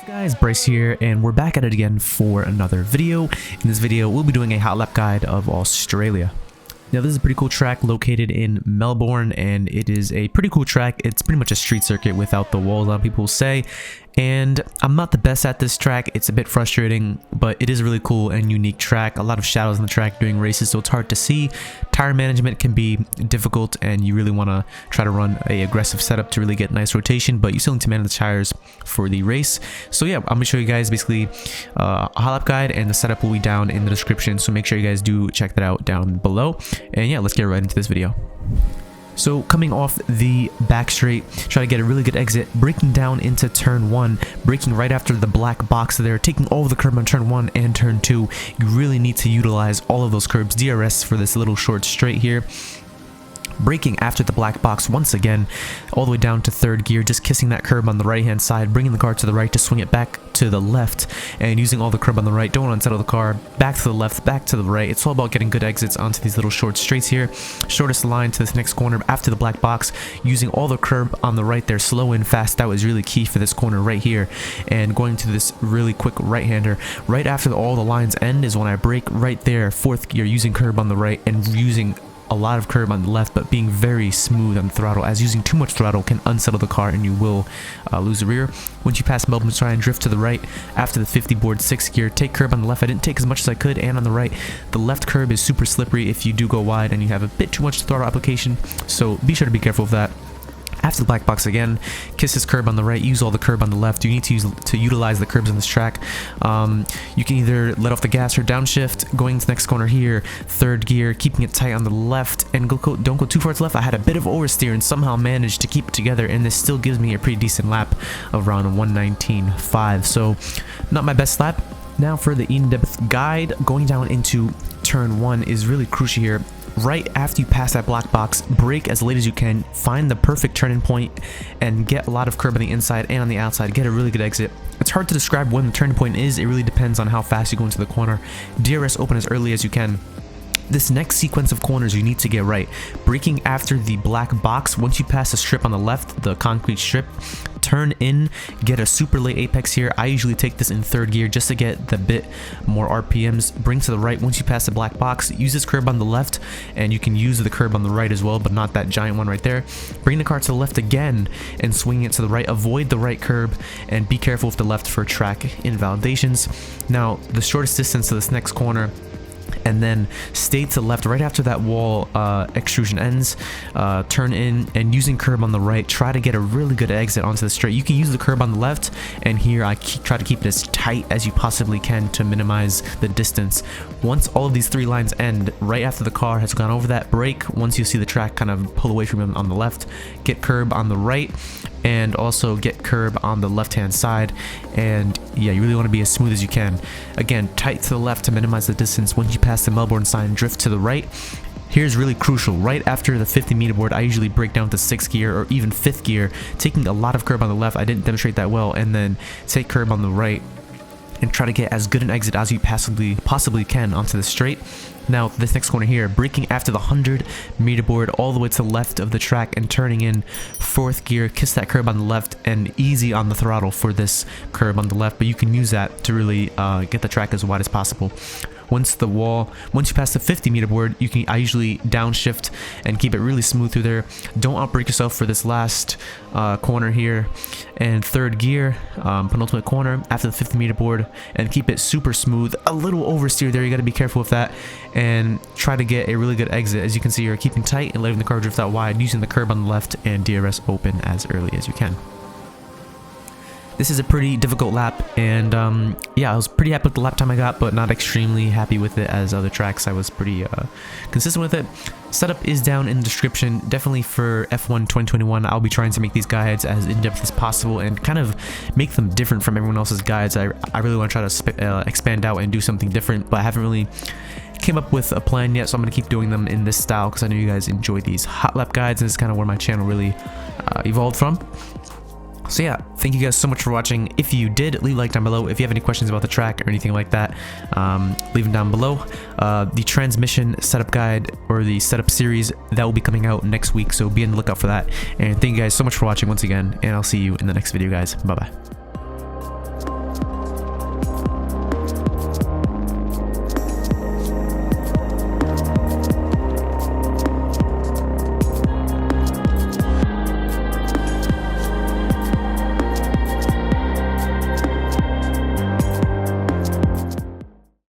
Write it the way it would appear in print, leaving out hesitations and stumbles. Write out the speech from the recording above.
Guys, Bryce here, and we're back at it again for another video. In this video, we'll be doing a hot lap guide of Australia. Now, this is a pretty cool track located in Melbourne, and it is a pretty cool track. It's pretty much a street circuit without the walls, a lot of people say. And I'm not the best at this track. It's a bit frustrating, but it is a really cool and unique track. A lot of shadows on the track during races, so it's hard to see. Tire management can be difficult, and you really want to try to run a aggressive setup to really get nice rotation, but you still need to manage the tires for the race. So yeah, I'm going to show you guys basically a hot lap guide, and the setup will be down in the description, so make sure you guys do check that out down below. And yeah, let's get right into this video. So coming off the back straight, try to get a really good exit, breaking down into turn 1, braking right after the black box there, taking all of the curb on turn 1 and turn 2. You really need to utilize all of those curbs, DRS for this little short straight here. Braking after the black box once again, all the way down to third gear, just kissing that curb on the right hand side, bringing the car to the right to swing it back to the left, and using all the curb on the right. Don't want to unsettle the car. Back to the left, back to the right. It's all about getting good exits onto these little short straights here. Shortest line to this next corner after the black box, using all the curb on the right there, slow and fast. That was really key for this corner right here. And going to this really quick right-hander right after all the lines end is when I brake right there, fourth gear, using curb on the right and using a lot of curb on the left, but being very smooth on the throttle, as using too much throttle can unsettle the car and you will lose the rear. Once you pass Melbourne, try and drift to the right after the 50 board, 6th gear, take curb on the left. I didn't take as much as I could, and on the right, the left curb is super slippery if you do go wide and you have a bit too much throttle application, so be sure to be careful of that. After the black box again, kiss this curb on the right, use all the curb on the left. You need to utilize the curbs on this track. You can either let off the gas or downshift, going to the next corner here, third gear, keeping it tight on the left, and don't go too far to the left. I had a bit of oversteer and somehow managed to keep it together, and this still gives me a pretty decent lap of around 119.5, so not my best lap. Now for the in-depth guide, going down into turn 1 is really crucial here. Right after you pass that black box, brake as late as you can, find the perfect turning point, and get a lot of curb on the inside and on the outside. Get a really good exit. It's hard to describe when the turning point is. It really depends on how fast you go into the corner. DRS open as early as you can. This next sequence of corners you need to get right. Braking after the black box, once you pass the strip on the left, the concrete strip, turn in, get a super late apex here. I usually take this in third gear just to get the bit more RPMs. Bring to the right once you pass the black box. Use this curb on the left, and you can use the curb on the right as well, but not that giant one right there. Bring the car to the left again and swing it to the right. Avoid the right curb and be careful with the left for track invalidations. Now, the shortest distance to this next corner, and then stay to the left right after that wall extrusion ends. Turn in, and using curb on the right, try to get a really good exit onto the straight. You can use the curb on the left, and here I try to keep it as tight as you possibly can to minimize the distance. Once all of these 3 lines end, right after the car has gone over that, brake. Once you see the track kind of pull away from him on the left, get curb on the right, and also get curb on the left hand side. And yeah, you really want to be as smooth as you can. Again, tight to the left to minimize the distance. Once you pass the Melbourne sign, drift to the right. Here's really crucial. Right after the 50 meter board, I usually break down to 6th gear or even 5th gear, taking a lot of curb on the left. I didn't demonstrate that well, and then take curb on the right and try to get as good an exit as you possibly can onto the straight. Now, this next corner here, braking after the 100 meter board all the way to the left of the track and turning in 4th gear, kiss that curb on the left, and easy on the throttle for this curb on the left, but you can use that to really get the track as wide as possible. Once you pass the 50 meter board, I usually downshift and keep it really smooth through there. Don't outbrake yourself for this last corner here, and third gear, penultimate corner after the 50 meter board, and keep it super smooth. A little oversteer there, you got to be careful with that, and try to get a really good exit. As you can see, you're keeping tight and letting the car drift out wide, using the curb on the left and DRS open as early as you can. This is a pretty difficult lap, and yeah, I was pretty happy with the lap time I got, but not extremely happy with it as other tracks. I was pretty consistent with it. Setup is down in the description. Definitely for F1 2021, I'll be trying to make these guides as in-depth as possible and kind of make them different from everyone else's guides. I really want to try to expand out and do something different, but I haven't really came up with a plan yet, so I'm going to keep doing them in this style because I know you guys enjoy these hot lap guides, and it's kind of where my channel really evolved from. So yeah, thank you guys so much for watching. If you did, leave a like down below. If you have any questions about the track or anything like that, leave them down below. The transmission setup guide or the setup series, that will be coming out next week, so be on the lookout for that. And thank you guys so much for watching once again, and I'll see you in the next video, guys. Bye bye.